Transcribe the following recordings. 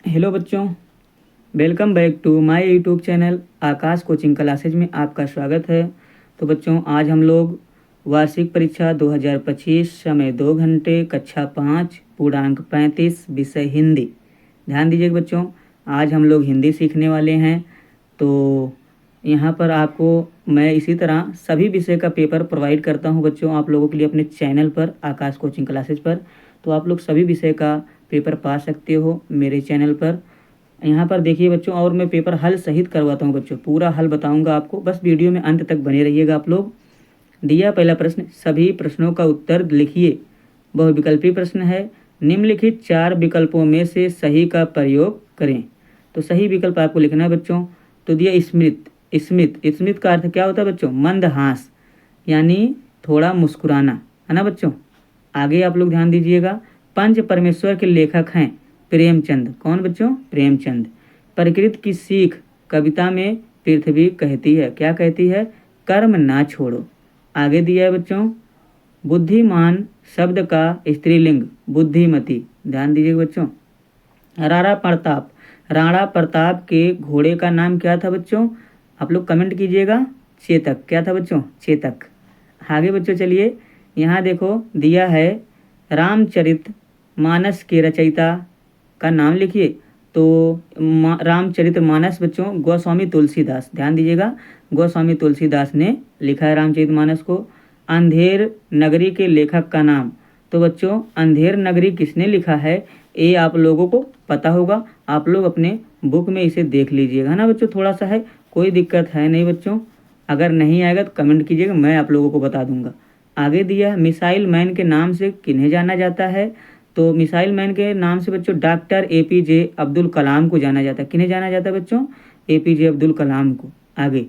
Hello बच्चों, welcome back to my YouTube channel Aakash coaching classes में आपका स्वागत है। तो बच्चों, आज हम लोग वार्षिक परीक्षा 2025 समय 2 घंटे कक्षा 5 पूर्णांक 35 विषय हिंदी। ध्यान दीजिएगा बच्चों, आज हम लोग हिंदी सीखने वाले हैं। तो यहाँ पर आपको मैं इसी तरह सभी विषय का पेपर प्रोवाइड करता हूँ बच्चों, आप लोगों के लिए अपने चैनल पर आकाश कोचिंग क्लासेज पर। तो आप लोग सभी विषय का पेपर पा सकते हो मेरे चैनल पर। यहाँ पर देखिए बच्चों, और मैं पेपर हल सहित करवाता हूँ बच्चों, पूरा हल बताऊँगा आपको, बस वीडियो में अंत तक बने रहिएगा आप लोग। दिया पहला प्रश्न, सभी प्रश्नों का उत्तर लिखिए। बहुविकल्पी प्रश्न है, निम्नलिखित 4 विकल्पों में से सही का प्रयोग करें। तो सही विकल्प आपको लिखना है बच्चों। तो दिया स्मित। स्मित स्मित का अर्थ क्या होता है बच्चों? मंदहास, यानी थोड़ा मुस्कुराना, है ना बच्चों। आगे आप लोग ध्यान दीजिएगा, पंच परमेश्वर के लेखक हैं प्रेमचंद। कौन बच्चों? प्रेमचंद। प्रकृति की सीख कविता में पृथ्वी कहती है, क्या कहती है? कर्म ना छोड़ो। आगे दिया है बच्चों, बुद्धिमान शब्द का स्त्रीलिंग बुद्धिमती। ध्यान दीजिएगा बच्चों। राणा प्रताप, राणा प्रताप के घोड़े का नाम क्या था बच्चों? आप लोग कमेंट कीजिएगा। चेतक। क्या था बच्चों? चेतक। आगे बच्चों चलिए, यहाँ देखो दिया है रामचरित मानस के रचयिता का नाम लिखिए। तो रामचरित मानस बच्चों गोस्वामी तुलसीदास। ध्यान दीजिएगा, गोस्वामी तुलसीदास ने लिखा है रामचरित मानस को। अंधेर नगरी के लेखक का नाम। तो बच्चों, अंधेर नगरी किसने लिखा है ये आप लोगों को पता होगा, आप लोग अपने बुक में इसे देख लीजिएगा, है ना बच्चों। थोड़ा सा है, कोई दिक्कत है नहीं बच्चों। अगर नहीं आएगा तो कमेंट कीजिएगा, मैं आप लोगों को बता दूंगा। आगे दिया है मिसाइल मैन के नाम से किन्हें जाना जाता है। तो मिसाइल मैन के नाम से बच्चों डॉक्टर एपीजे अब्दुल कलाम को जाना जाता है। किन्हें जाना जाता है बच्चों? एपीजे अब्दुल कलाम को। आगे,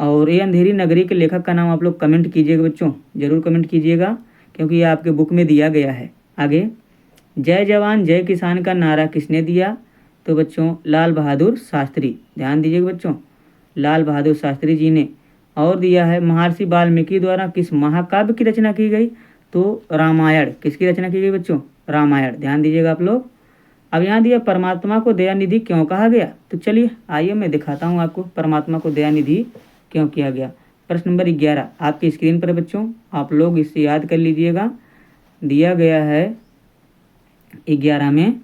और ये अंधेरी नगरी के लेखक का नाम आप लोग कमेंट कीजिएगा बच्चों, ज़रूर कमेंट कीजिएगा, क्योंकि ये आपके बुक में दिया गया है। आगे, जय जवान जय किसान का नारा किसने दिया? तो बच्चों लाल बहादुर शास्त्री। ध्यान दीजिएगा बच्चों, लाल बहादुर शास्त्री जी ने। और दिया है महर्षि वाल्मीकि द्वारा किस महाकाव्य की रचना की गई? तो रामायण। किसकी रचना की गई बच्चों? रामायण। ध्यान दीजिएगा आप लोग। अब यहाँ दिया परमात्मा को दयानिधि क्यों कहा गया? तो चलिए आइए मैं दिखाता हूँ आपको परमात्मा को दयानिधि क्यों किया गया। प्रश्न नंबर 11 आपकी स्क्रीन पर बच्चों, आप लोग इसे याद कर लीजिएगा। दिया गया है 11 में,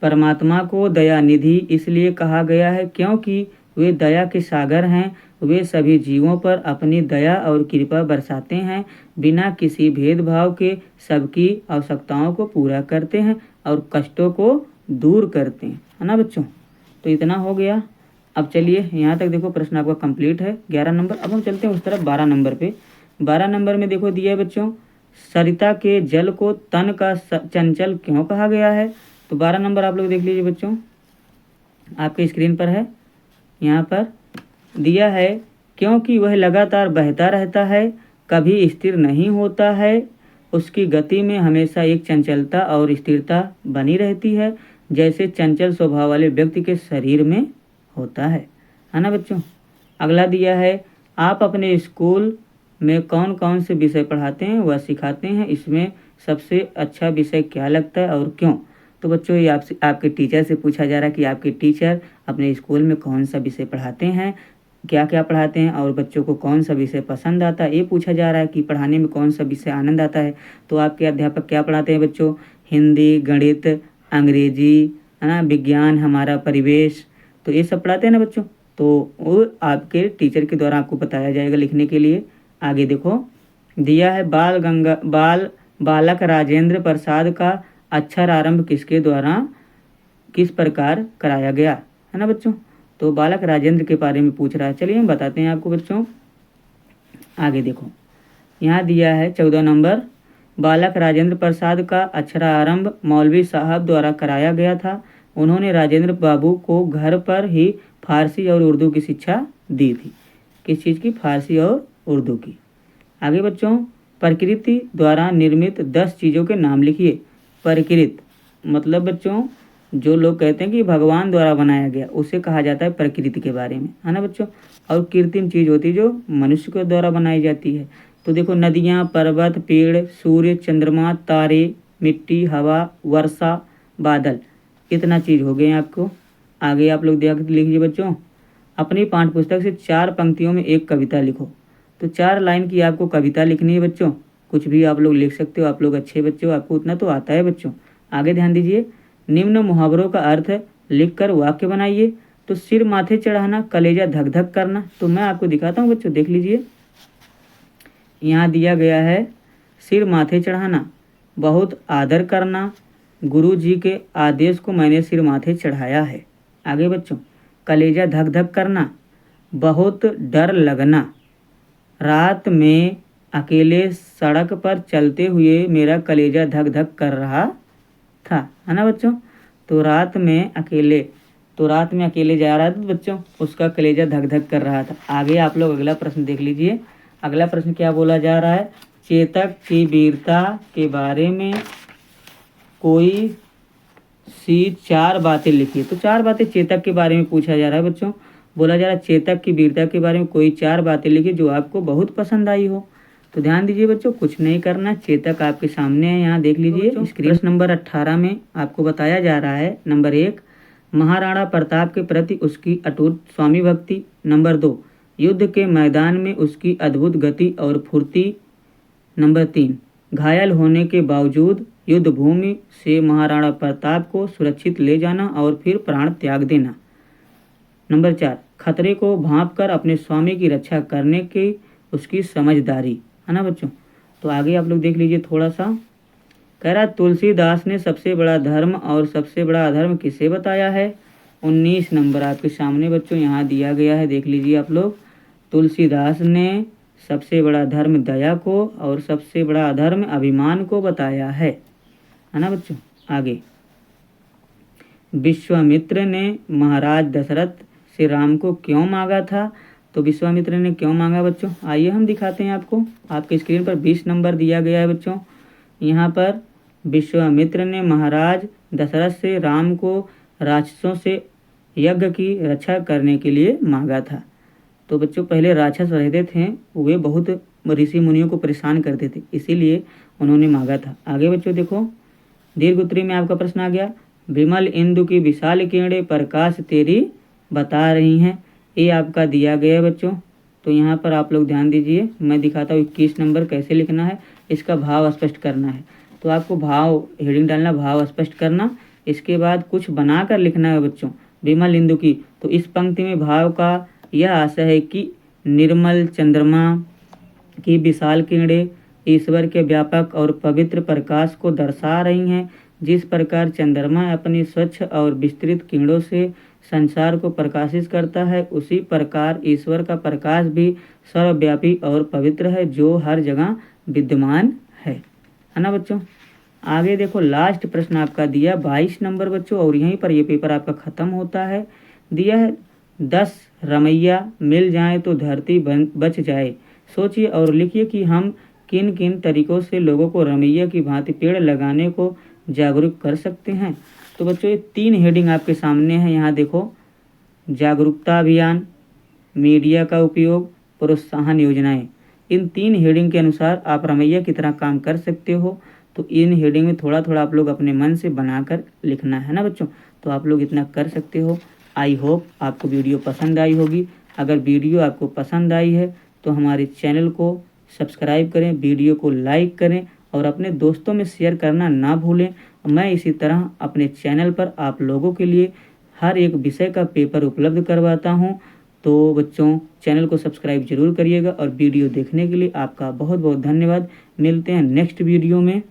परमात्मा को दयानिधि इसलिए कहा गया है क्योंकि वे दया के सागर हैं। वे सभी जीवों पर अपनी दया और कृपा बरसाते हैं, बिना किसी भेदभाव के सबकी आवश्यकताओं को पूरा करते हैं और कष्टों को दूर करते हैं, है ना बच्चों। तो इतना हो गया। अब चलिए यहाँ तक देखो, प्रश्न आपका कंप्लीट है 11 नंबर। अब हम चलते हैं उस तरफ 12 नंबर पे। 12 नंबर में देखो दिया है बच्चों, सरिता के जल को तन का चंचल क्यों कहा गया है? तो 12 नंबर आप लोग देख लीजिए बच्चों, आपके स्क्रीन पर है। यहाँ पर दिया है क्योंकि वह लगातार बहता रहता है, कभी स्थिर नहीं होता है, उसकी गति में हमेशा एक चंचलता और स्थिरता बनी रहती है, जैसे चंचल स्वभाव वाले व्यक्ति के शरीर में होता है ना बच्चों। अगला दिया है, आप अपने स्कूल में कौन कौन से विषय पढ़ाते हैं वह सिखाते हैं, इसमें सबसे अच्छा विषय क्या लगता है और क्यों? तो बच्चों ये आपसे आपके टीचर से पूछा जा रहा है कि आपके टीचर अपने स्कूल में कौन सा विषय पढ़ाते हैं, क्या क्या पढ़ाते हैं और बच्चों को कौन सा विषय पसंद आता है। ये पूछा जा रहा है कि पढ़ाने में कौन सा विषय आनंद आता है। तो आपके अध्यापक क्या पढ़ाते हैं बच्चों? हिंदी, गणित, अंग्रेजी, है ना, विज्ञान, हमारा परिवेश, तो ये सब पढ़ाते हैं ना बच्चों। तो वो आपके टीचर के द्वारा आपको बताया जाएगा लिखने के लिए। आगे देखो दिया है बालक राजेंद्र प्रसाद का अक्षर आरंभ किसके द्वारा किस प्रकार कराया गया, है ना बच्चों। तो बालक राजेंद्र के बारे में पूछ रहा है, चलिए हम बताते हैं आपको बच्चों। आगे देखो यहाँ दिया है 14 नंबर, बालक राजेंद्र प्रसाद का अक्षरारंभ मौलवी साहब द्वारा कराया गया था। उन्होंने राजेंद्र बाबू को घर पर ही फारसी और उर्दू की शिक्षा दी थी। किस चीज़ की? फारसी और उर्दू की। आगे बच्चों, प्रकृति द्वारा निर्मित 10 चीज़ों के नाम लिखिए। प्रकृति मतलब बच्चों जो लोग कहते हैं कि भगवान द्वारा बनाया गया, उसे कहा जाता है प्रकृति के बारे में, है ना बच्चों। और कृत्रिम चीज़ होती है जो मनुष्य के द्वारा बनाई जाती है। तो देखो नदियाँ, पर्वत, पेड़, सूर्य, चंद्रमा, तारे, मिट्टी, हवा, वर्षा, बादल, इतना चीज़ हो गए आपको। आगे आप लोग देख लीजिए बच्चों, अपनी पाठ्य पुस्तक से 4 पंक्तियों में एक कविता लिखो। तो 4 लाइन की आपको कविता लिखनी है बच्चों। कुछ भी आप लोग लिख सकते हो, आप लोग अच्छे बच्चे हो, आपको उतना तो आता है बच्चों। आगे ध्यान दीजिए, निम्न मुहावरों का अर्थ लिखकर वाक्य बनाइए। तो सिर माथे चढ़ाना, कलेजा धक धक करना। तो मैं आपको दिखाता हूँ बच्चों, देख लीजिए, यहाँ दिया गया है सिर माथे चढ़ाना, बहुत आदर करना, गुरु जी के आदेश को मैंने सिर माथे चढ़ाया है। आगे बच्चों, कलेजा धक धक करना, बहुत डर लगना, रात में अकेले सड़क पर चलते हुए मेरा कलेजा धक धक कर रहा था, है ना बच्चों। तो रात में अकेले जा रहा था बच्चों, उसका कलेजा धक धक कर रहा था। आगे आप लोग अगला प्रश्न देख लीजिए। अगला प्रश्न क्या बोला जा रहा है, चेतक की वीरता के बारे में कोई सी 4 बातें लिखिए। तो 4 बातें चेतक के बारे में पूछा जा रहा है बच्चों। बोला जा रहा है चेतक की वीरता के बारे में कोई 4 बातें लिखिए जो आपको बहुत पसंद आई हो। तो ध्यान दीजिए बच्चों, कुछ नहीं करना, चेतक आपके सामने है, यहाँ देख लीजिए। स्क्रीन नंबर 18 में आपको बताया जा रहा है, नंबर 1, महाराणा प्रताप के प्रति उसकी अटूट स्वामी भक्ति। नंबर 2, युद्ध के मैदान में उसकी अद्भुत गति और फुर्ती। नंबर 3, घायल होने के बावजूद युद्ध भूमि से महाराणा प्रताप को सुरक्षित ले जाना और फिर प्राण त्याग देना। नंबर 4, खतरे को भांपकर अपने स्वामी की रक्षा करने की उसकी समझदारी, है ना बच्चों। तो आगे आप लोग देख लीजिए थोड़ा सा, कह रहा तुलसीदास ने सबसे बड़ा धर्म और सबसे बड़ा अधर्म किसे बताया है। 19 नंबर आपके सामने बच्चों यहाँ दिया गया है, देख लीजिए आप लोग। तुलसीदास ने सबसे बड़ा धर्म दया को और सबसे बड़ा अधर्म अभिमान को बताया है ना बच्चों। आगे, विश्वामित्र ने महाराज दशरथ से राम को क्यों मांगा था। तो विश्वामित्र ने क्यों मांगा बच्चों, आइए हम दिखाते हैं आपको। आपके स्क्रीन पर 20 नंबर दिया गया है बच्चों। यहाँ पर विश्वामित्र ने महाराज दशरथ से राम को राक्षसों से यज्ञ की रक्षा करने के लिए मांगा था। तो बच्चों पहले राक्षस रहते थे, वे बहुत ऋषि मुनियों को परेशान करते थे, इसीलिए उन्होंने मांगा था। आगे बच्चों देखो, दीर्घ उत्तरी में आपका प्रश्न आ गया, विमल इंदु की विशाल किरणें प्रकाश तेरी बता रही हैं। ये आपका दिया गया है बच्चों। तो यहाँ पर आप लोग ध्यान दीजिए, मैं दिखाता हूँ 21 नंबर कैसे लिखना है। इसका भाव स्पष्ट करना है, तो आपको भाव हेडिंग डालना, भाव स्पष्ट करना, इसके बाद कुछ बनाकर लिखना है बच्चों। विमल इंदु की, तो इस पंक्ति में भाव का यह आशय है कि निर्मल चंद्रमा की विशाल किरणें ईश्वर के व्यापक और पवित्र प्रकाश को दर्शा रही हैं। जिस प्रकार चंद्रमा अपनी स्वच्छ और विस्तृत किरणों से संसार को प्रकाशित करता है, उसी प्रकार ईश्वर का प्रकाश भी सर्वव्यापी और पवित्र है, जो हर जगह विद्यमान है ना बच्चों। आगे देखो, लास्ट प्रश्न आपका दिया 22 नंबर बच्चों, और यहीं पर ये पेपर आपका ख़त्म होता है। दिया है 10 रमैया मिल जाए तो धरती बच जाए। सोचिए और लिखिए कि हम किन किन तरीकों से लोगों को रमैया की भांति पेड़ लगाने को जागरूक कर सकते हैं। तो बच्चों ये 3 हेडिंग आपके सामने है, यहाँ देखो, जागरूकता अभियान, मीडिया का उपयोग, प्रोत्साहन योजनाएं। इन 3 हेडिंग के अनुसार आप रमैया की तरह काम कर सकते हो। तो इन हेडिंग में थोड़ा थोड़ा आप लोग अपने मन से बनाकर लिखना है ना बच्चों। तो आप लोग इतना कर सकते हो। आई होप आपको वीडियो पसंद आई होगी। अगर वीडियो आपको पसंद आई है तो हमारे चैनल को सब्सक्राइब करें, वीडियो को लाइक करें और अपने दोस्तों में शेयर करना ना भूलें। मैं इसी तरह अपने चैनल पर आप लोगों के लिए हर एक विषय का पेपर उपलब्ध करवाता हूं। तो बच्चों चैनल को सब्सक्राइब जरूर करिएगा और वीडियो देखने के लिए आपका बहुत बहुत धन्यवाद। मिलते हैं नेक्स्ट वीडियो में।